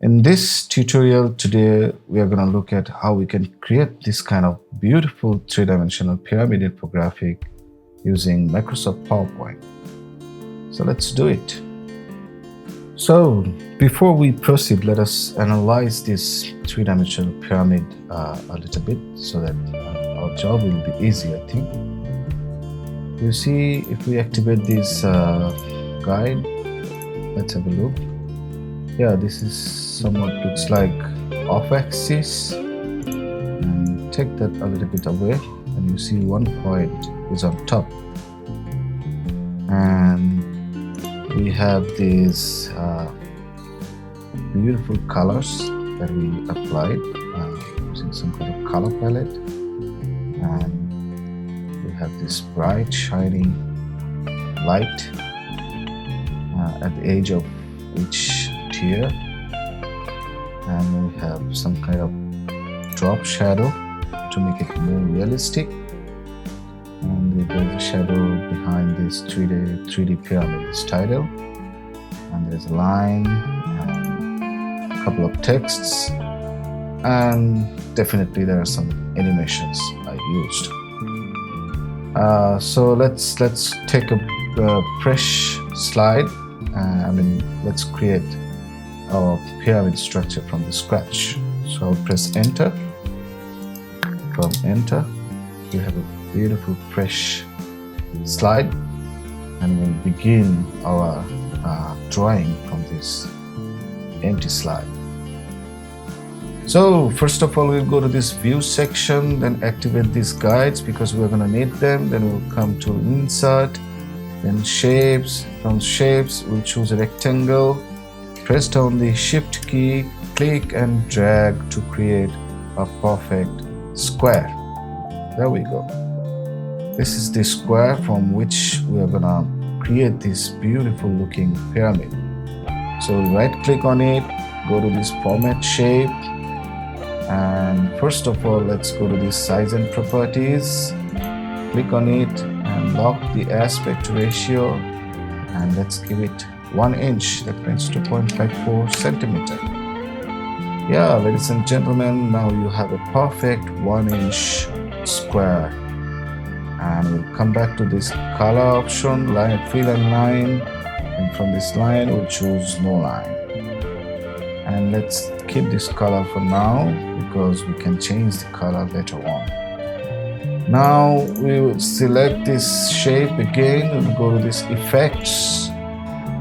In this tutorial today, we are going to look at how we can create this kind of beautiful three-dimensional pyramid infographic using Microsoft PowerPoint. So let's do it. So before we proceed, let us analyze this three-dimensional pyramid a little bit so that our job will be easy, I think. You see, if we activate this guide, let's have a look. Yeah, this is somewhat looks like off-axis, and take that a little bit away, and you see one point is on top, and we have these beautiful colors that we applied using some kind of color palette, and we have this bright shiny light at the edge of each tier, and we have some kind of drop shadow to make it more realistic, and there's a shadow behind this 3D pyramid, this title, and there's a line and a couple of texts, and definitely there are some animations I used. So let's take a fresh slide. Let's create our pyramid structure from the scratch. So I'll press enter. From enter, we have a beautiful fresh slide, and we'll begin our drawing from this empty slide. So first of all, we'll go to this view section, then activate these guides because we're going to need them. Then we'll come to insert, then shapes. From shapes, we'll choose a rectangle. Press down the shift key, click and drag to create a perfect square. There we go. This is the square from which we are gonna create this beautiful looking pyramid. So right click on it, go to this format shape, and first of all, let's go to this size and properties. Click on it and lock the aspect ratio, and let's give it 1 inch, that means 2.54 centimeter. Yeah, ladies and gentlemen, now you have a perfect 1 inch square. And we'll come back to this color option, line, fill and line, and from this line we'll choose no line. And let's keep this color for now because we can change the color later on. Now we will select this shape again, we'll go to this effects,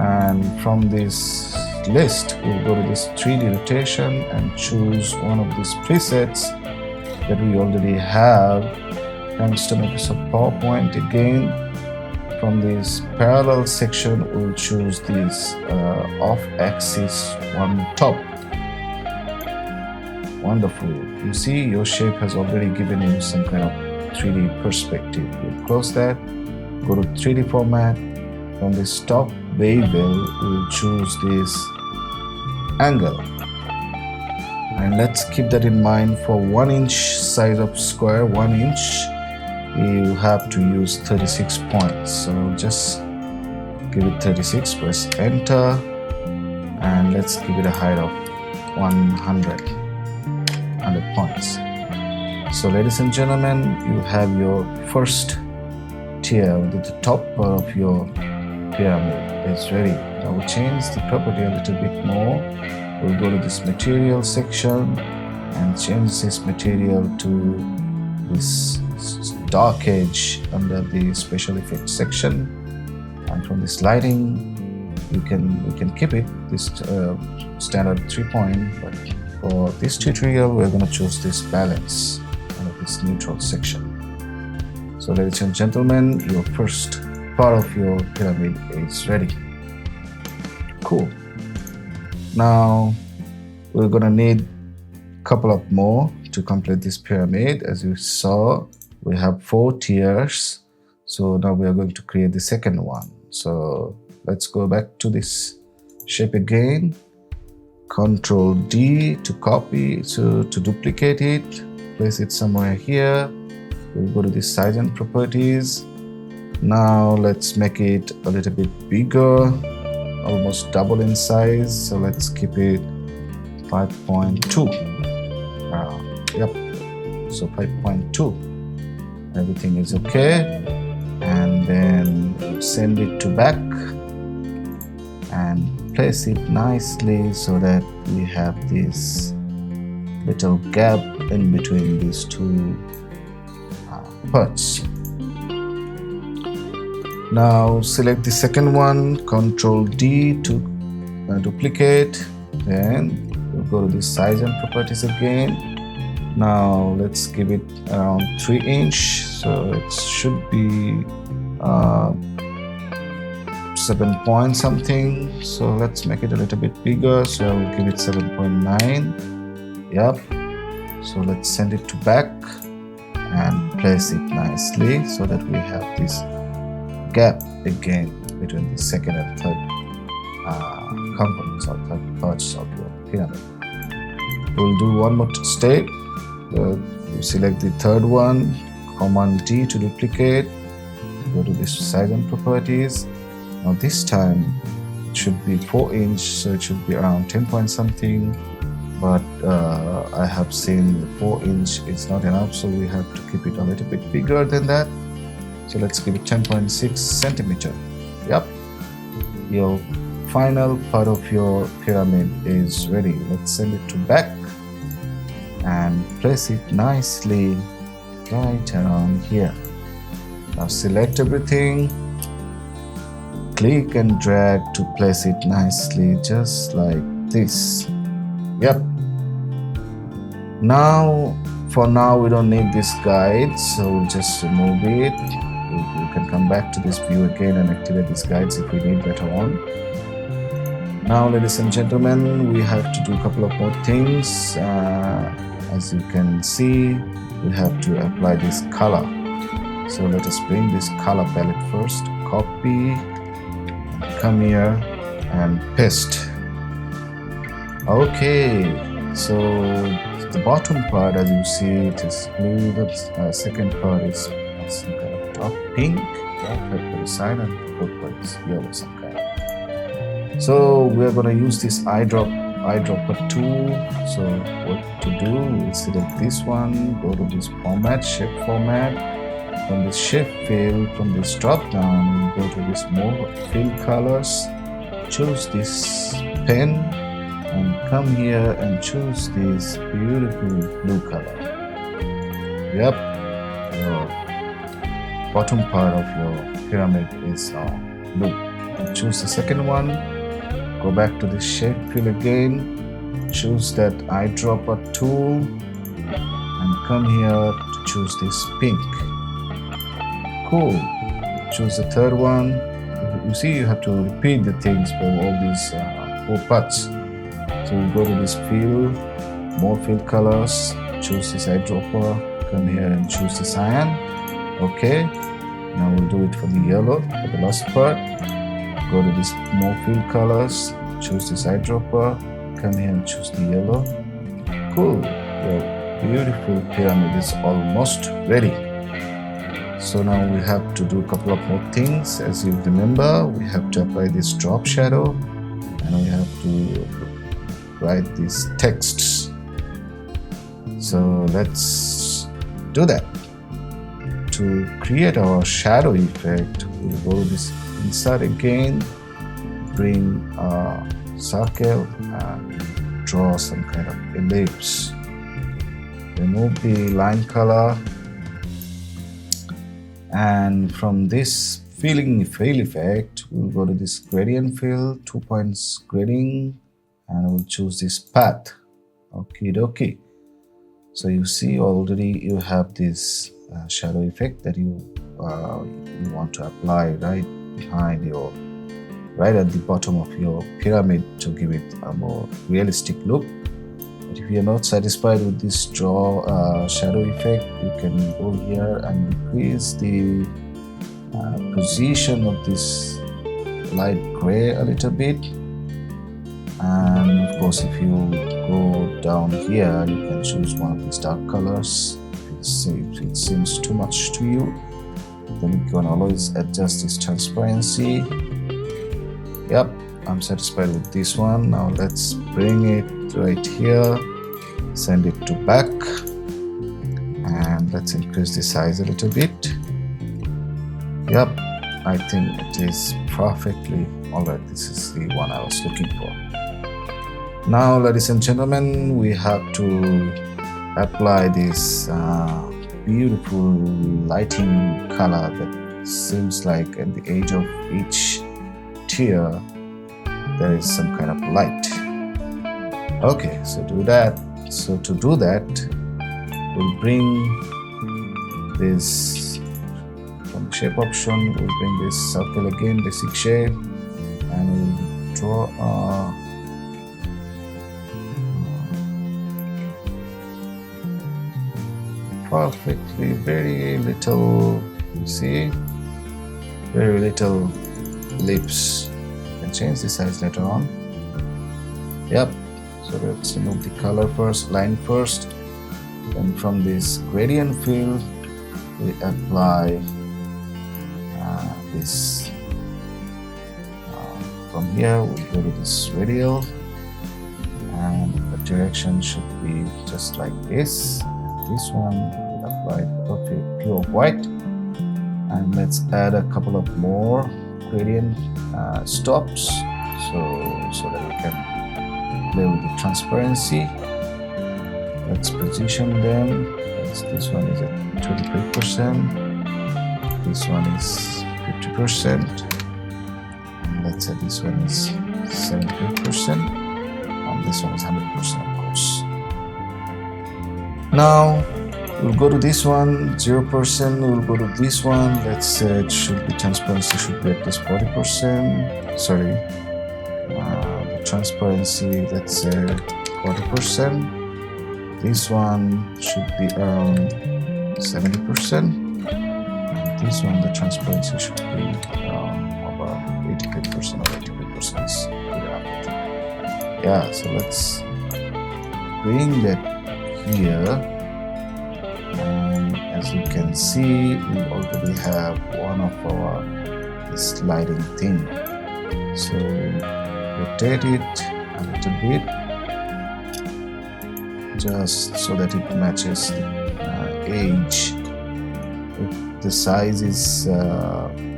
and from this list we'll go to this 3D rotation and choose one of these presets that we already have. Thanks to Microsoft PowerPoint, again from this parallel section we'll choose this off-axis one top. Wonderful. You see, your shape has already given you some kind of 3D perspective. We'll close that, go to 3D format. From this top bevel, we'll choose this angle. And let's keep that in mind. For 1 inch size of square, 1 inch, you have to use 36 points. So just give it 36, press enter, and let's give it a height of 100 points. So ladies and gentlemen, you have your first tier at the top part of your pyramid is ready. Now we'll change the property a little bit more. We'll go to this material section and change this material to this dark edge under the special effects section. And from this lighting, we can keep it this standard 3-point, but for this tutorial we're going to choose this balance under this neutral section. So ladies and gentlemen, your first part of your pyramid is ready. Cool. Now we're gonna need a couple of more to complete this pyramid. As you saw, we have 4 tiers. So now we are going to create the second one. So let's go back to this shape again. Control D to copy, so to duplicate it, place it somewhere here. We'll go to the size and properties. Now let's make it a little bit bigger, almost double in size. So let's keep it 5.2. Yep, so 5.2. Everything is okay, and then send it to back and place it nicely so that we have this little gap in between these two parts. Now select the second one, Ctrl D to duplicate, then we'll go to the size and properties again. Now let's give it around 3 inch, so it should be 7 point something. So let's make it a little bit bigger, so I'll give it 7.9. Yep, so let's send it to back and place it nicely so that we have this gap again between the second and third components or third parts of your pyramid. We'll do one more step. You select the third one, Command D to duplicate, go to this size and properties. Now this time it should be 4 inch, so it should be around 10 point something, but I have seen 4 inch is not enough, so we have to keep it a little bit bigger than that. So let's give it 10.6 centimeter. Yep, your final part of your pyramid is ready. Let's send it to back and place it nicely right around here. Now select everything, click and drag to place it nicely just like this. Yep. Now for now we don't need this guide, so we'll just remove it. We can come back to this view again and activate these guides if we need later on. Now, ladies and gentlemen, we have to do a couple of more things. As you can see, we have to apply this color. So let us bring this color palette first, copy, come here and paste. Okay, so the bottom part, as you see, it is blue. The second part is some kind of dark pink, third part is cyan, and fourth part is yellow some kind. So we're going to use this eyedropper tool. So what to do is select this one, go to this format, shape format. From this shape field, from this drop down, go to this more fill colors, choose this pen and come here and choose this beautiful blue color. Yep, your bottom part of your pyramid is blue. And choose the second one, go back to the shape fill again, choose that eyedropper tool and come here to choose this pink. Cool. Choose the third one. You see, you have to repeat the things for all these 4 parts. So you go to this fill, more fill colors, choose this eyedropper, come here and choose the cyan. Okay. Now we'll do it for the yellow, for the last part. Go to this more fill colors, choose this eyedropper, come here and choose the yellow. Cool. Your beautiful pyramid is almost ready. So now we have to do a couple of more things. As you remember, we have to apply this drop shadow and we have to write these texts. So let's do that. To create our shadow effect, we'll go to this insert again, bring a circle and draw some kind of ellipse. Remove the line color. And from this fill effect, we'll go to this gradient fill, 2 points grading, and we'll choose this path. Okie dokie. So you see already you have this shadow effect that you want to apply right behind your, right at the bottom of your pyramid to give it a more realistic look. But if you're not satisfied with this shadow effect, you can go here and increase the position of this light gray a little bit. And of course, if you go down here, you can choose one of these dark colors. If it seems too much to you, then you can always adjust this transparency. Yep, I'm satisfied with this one. Now let's bring it right here, send it to back, and let's increase the size a little bit. Yep, I think it is perfectly alright. This is the one I was looking for. Now, ladies and gentlemen, we have to apply this beautiful lighting color that seems like at the edge of each tier there is some kind of light. Okay, so do that. So to do that, we'll bring this from the shape option. We'll bring this circle again, basic shape, and we'll draw a perfectly very little, you see, very little ellipse. You can change the size later on. Yep, so let's remove the color first, line first. Then from this gradient field we apply this. From here we go to this radial, and the direction should be just like this. This one will apply pure white, and let's add a couple of more gradient stops so that we can play with the transparency. Let's position them. This one is at 23%, this one is 50%, and let's say this one is 73%, and this one is 100%, of course. Now we'll go to this one, 0%. We'll go to this one. Let's say it should be transparency should be at least 40%. Sorry, the transparency, let's say 40%. This one should be around 70%. This one, the transparency should be around about 85% or 85% is good enough. Yeah, so let's bring that here, and as you can see, we already have one of our sliding thing. So rotate it a little bit, just so that it matches the edge. If the size is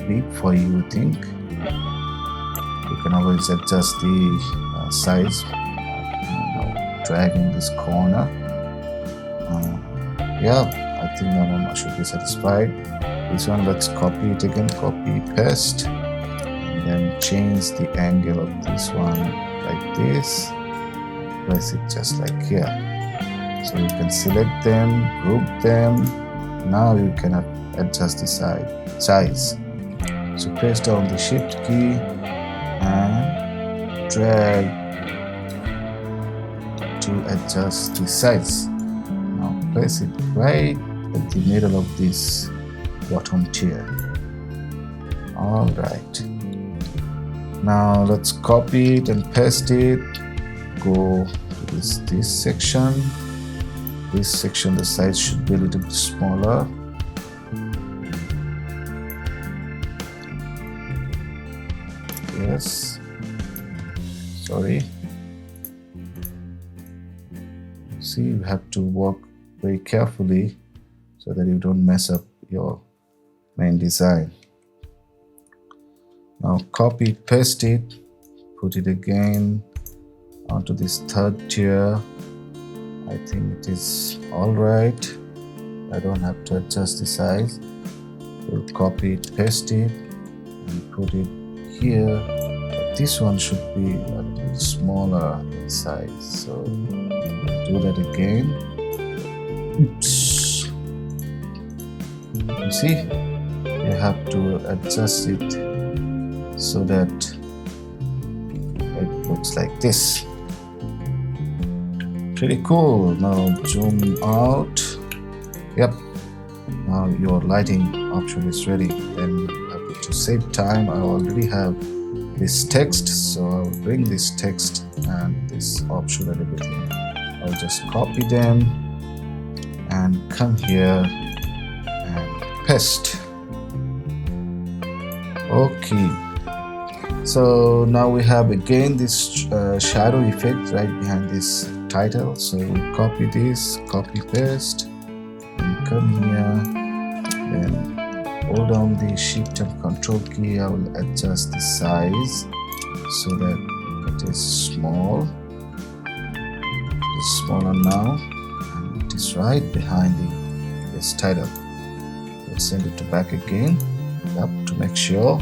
big for you, think you can always adjust the size, dragging this corner. Yeah, I think I should be satisfied. This one, let's copy it again, copy, paste, and then change the angle of this one like this, place it just like here. So you can select them, group them. Now you can adjust the size. So press down the shift key and drag to adjust the size. Now place it right at the middle of this bottom tier. Alright. Now let's copy it and paste it. Go to this section. This section, the size should be a little bit smaller. Yes. Sorry. See, you have to work very carefully so that you don't mess up your main design. Now copy, paste it, put it again onto this third tier. I think it is all right. I don't have to adjust the size. We'll copy it, paste it, and put it here. But this one should be a little smaller in size. So do that again. Oops. You see, you have to adjust it so that it looks like this. Pretty cool. Now zoom out. Yep. Now your lighting option is ready. Then to save time, I already have this text, so I'll bring this text and this option and everything. I'll just copy them and come here and paste. Okay. So now we have again this shadow effect right behind this title. So we copy this, copy paste, and come here, then hold down the Shift and Control key. I will adjust the size so that it is small. It is smaller now, and it is right behind this title. Let's send it to back again, to make sure.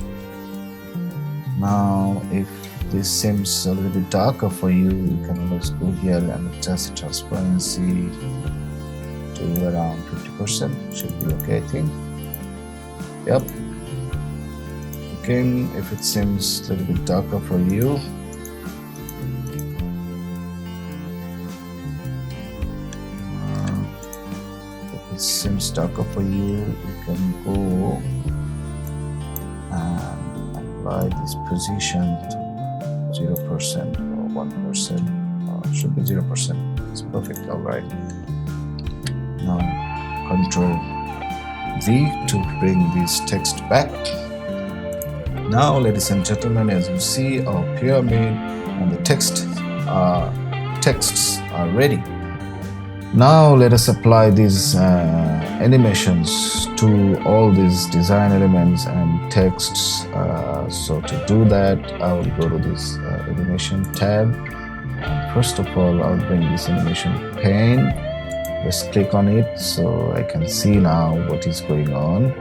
Now, if this seems a little bit darker for you, you can always go here and adjust the transparency to around 50%. Should be okay, I think. Yep. Again, if it seems a little bit darker for you, if it seems darker for you, you can go and apply this position to 0% or 1%. Should be 0%. It's perfect. All right. Now, Control V to bring this text back. Now, ladies and gentlemen, as you see, our pyramid and the texts are ready. Now, let us apply these animations to all these design elements and texts. So to do that, I will go to this animation tab. First of all, I'll bring this animation pane. Just click on it so I can see now what is going on.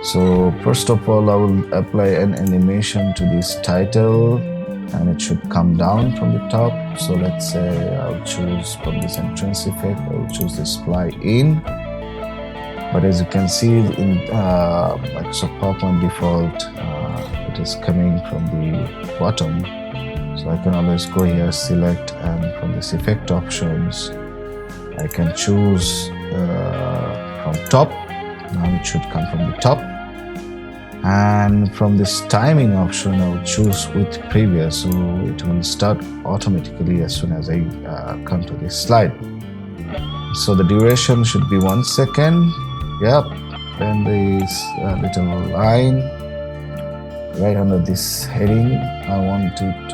So first of all, I will apply an animation to this title, and it should come down from the top. So let's say I'll choose from this entrance effect, I'll choose this fly in. But as you can see in Microsoft PowerPoint default, it is coming from the bottom. So I can always go here, select, and from this effect options, I can choose from top. Now it should come from the top. And from this timing option, I'll choose with previous, so it will start automatically as soon as I come to this slide. So the duration should be 1 second. Yep. Then this little line right under this heading, I want it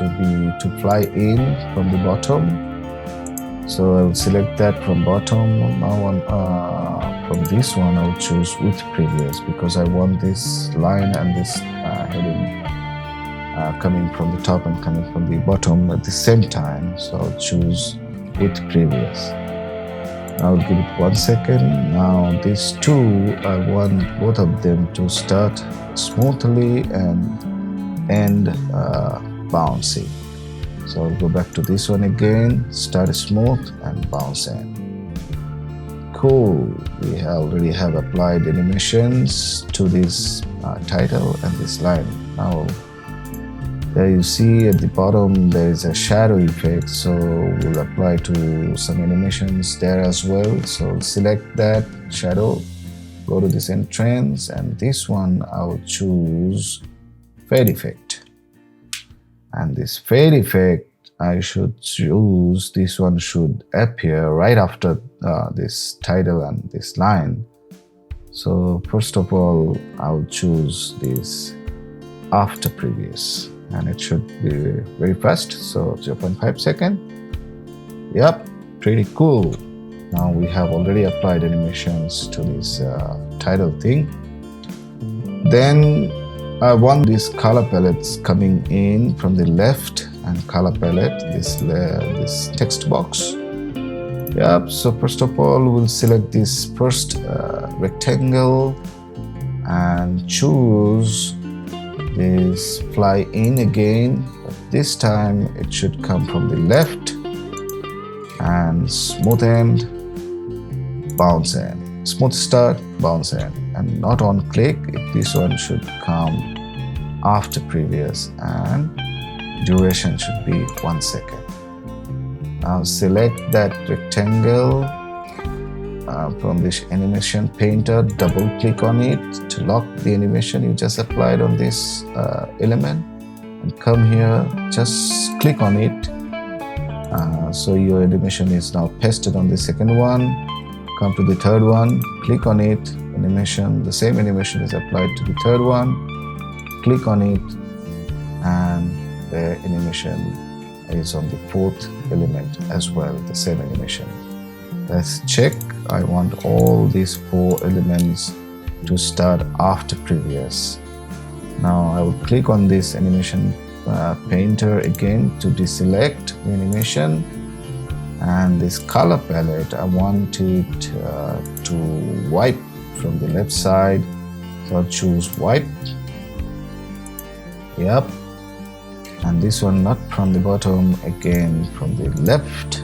to fly in from the bottom. So I will select that from bottom. Now from this one, I'll choose with previous because I want this line and this heading coming from the top and coming from the bottom at the same time. So I'll choose with previous. I'll give it 1 second. Now these two, I want both of them to start smoothly and end bouncing. So I'll go back to this one again, start smooth and bounce in. Cool, we already have applied animations to this title and this line. Now, there you see at the bottom there is a shadow effect, so we'll apply to some animations there as well. So select that shadow, go to this entrance, and this one I'll choose fade effect. And this fade effect, I should choose, this one should appear right after this title and this line. So first of all, I'll choose this after previous, and it should be very fast, so 0.5 second. Yep, pretty cool. Now we have already applied animations to this title thing. Then I want these color palettes coming in from the left and color palette, this text box. Yep, so first of all, we'll select this first rectangle and choose this fly in again. But this time it should come from the left and smooth end, bounce in. Smooth start, bounce in, and not on click. This one should come after previous, and duration should be 1 second. Now select that rectangle from this animation painter, double click on it to lock the animation you just applied on this element, and come here, just click on it. So your animation is now pasted on the second one. Come to the third one, click on it, animation, the same animation is applied to the third one, click on it, and the animation is on the fourth element as well, the same animation. Let's check. I want all these 4 elements to start after previous. Now I will click on this animation painter again to deselect the animation, and this color palette I want it to wipe from the left side, so I'll choose wipe. Yep. And this one not from the bottom, again from the left,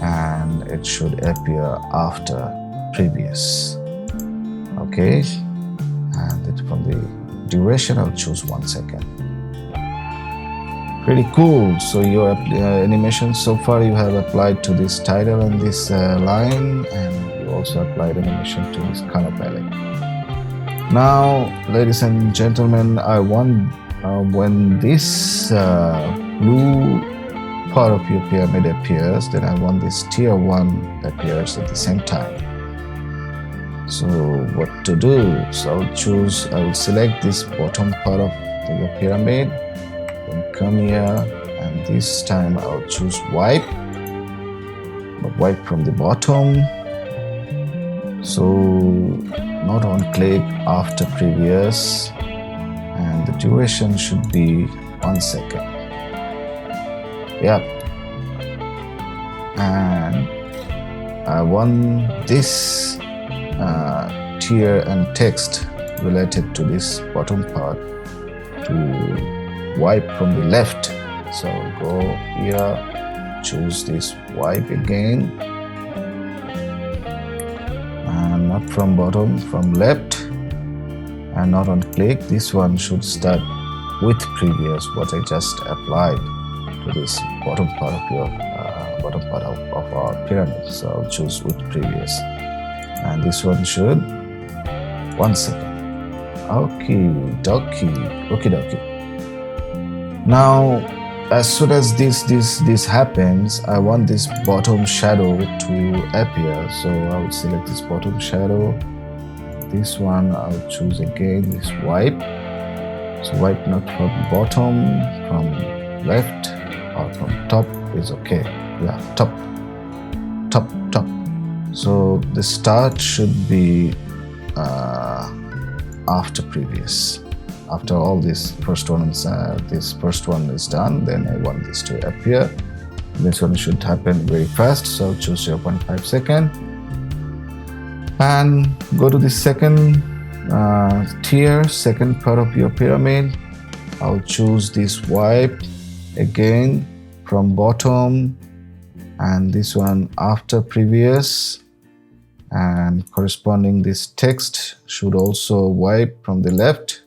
and it should appear after previous. Okay, and it from the duration I'll choose 1 second. Pretty cool. So your animation so far you have applied to this title and this line, and you also applied animation to this color palette. Now, ladies and gentlemen, I want when this blue part of your pyramid appears, then I want this tier 1 appears at the same time. So what to do? So I will select this bottom part of your pyramid, then come here, and this time I'll choose wipe, but wipe from the bottom. So not on click, after previous, and the duration should be 1 second. Yep. And I want this tier and text related to this bottom part to wipe from the left. So go here, choose this wipe again, and not from bottom, from left, and not on click. This one should start with previous, what I just applied to this bottom part of your of our pyramid. So I'll choose with previous, and this one should 1 second. Okay dokie. Now as soon as this happens, I want this bottom shadow to appear, so I will select this bottom shadow. This one I'll choose again this wipe. So wipe not from bottom, from left, or from top is okay. Yeah, top. So the start should be after previous. After all this first one is done, then I want this to appear. This one should happen very fast, so I'll choose 0.5 second. And go to the second tier, second part of your pyramid. I'll choose this wipe again from bottom, and this one after previous, and corresponding this text should also wipe from the left.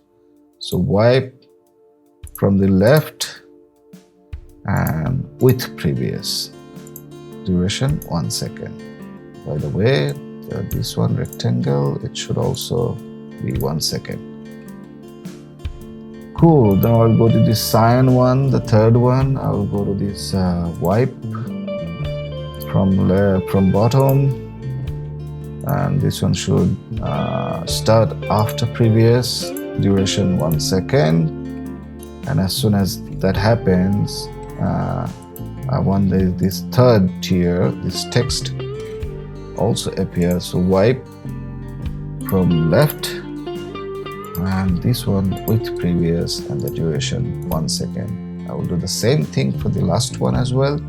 So wipe from the left and with previous. Duration 1 second. By the way, this one rectangle, it should also be 1 second. Cool. Now I'll go to this cyan one, the third one. I'll go to this wipe from bottom, and this one should start after previous. Duration 1 second, and as soon as that happens, I want this third tier, this text also appears. So wipe from left, and this one with previous, and the duration 1 second. I will do the same thing for the last one as well.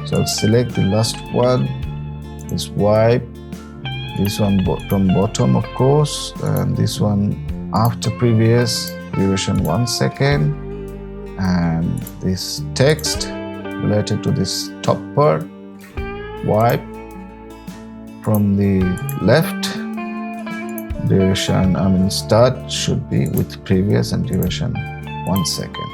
So I'll select the last one, this wipe, this one from bottom of course, and this one after previous, duration 1 second, and this text related to this top part, wipe from the left, duration, start should be with previous and duration 1 second.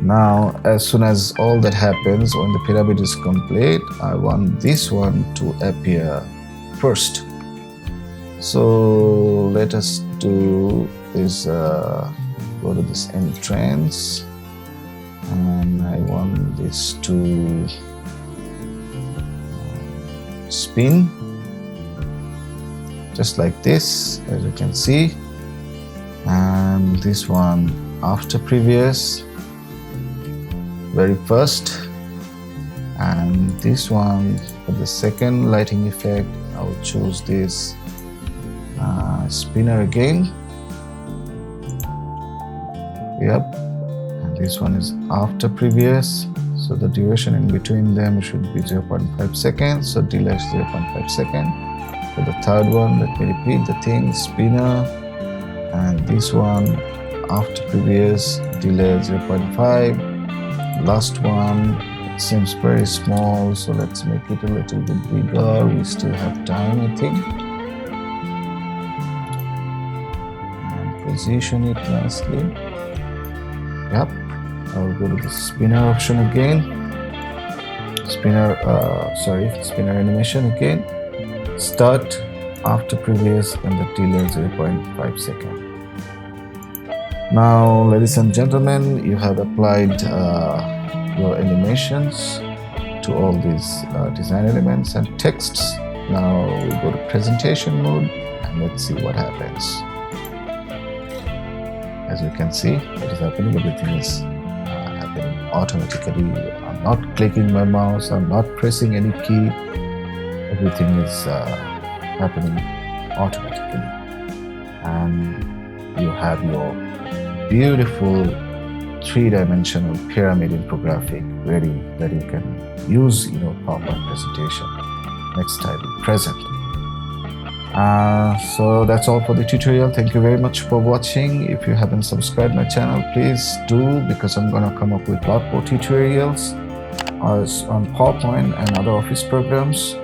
Now as soon as all that happens, when the pyramid is complete, I want this one to appear first. So let us do is go to this entrance, and I want this to spin just like this, as you can see, and this one after previous, very first, and this one for the second lighting effect. I will choose this spinner again. Yep, and this one is after previous, so the duration in between them should be 0.5 seconds, so delay is 0.5 seconds. For the third one, let me repeat the thing, spinner, and this one after previous, delay 0.5. Last one, it seems very small, so let's make it a little bit bigger. We still have time, I think. And position it nicely. Yep, I'll go to the spinner option again. Spinner animation again. Start after previous and the delay 0.5 seconds. Now, ladies and gentlemen, you have applied your animations to all these design elements and texts. Now we go to presentation mode and let's see what happens. As you can see, what is happening, everything is happening automatically. I'm not clicking my mouse, I'm not pressing any key. Everything is happening automatically. And you have your beautiful three-dimensional pyramid infographic ready that you can use in your PowerPoint presentation next time present. So that's all for the tutorial. Thank you very much for watching. If you haven't subscribed my channel, please do, because I'm gonna come up with a lot more tutorials on PowerPoint and other office programs.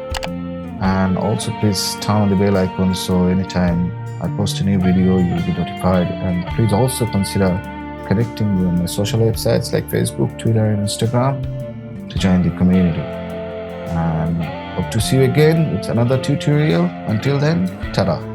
And also please turn on the bell icon so anytime I post a new video you'll be notified. And please also consider connecting with my social websites like Facebook, Twitter and Instagram to join the community. And hope to see you again with another tutorial. Until then, ta-da!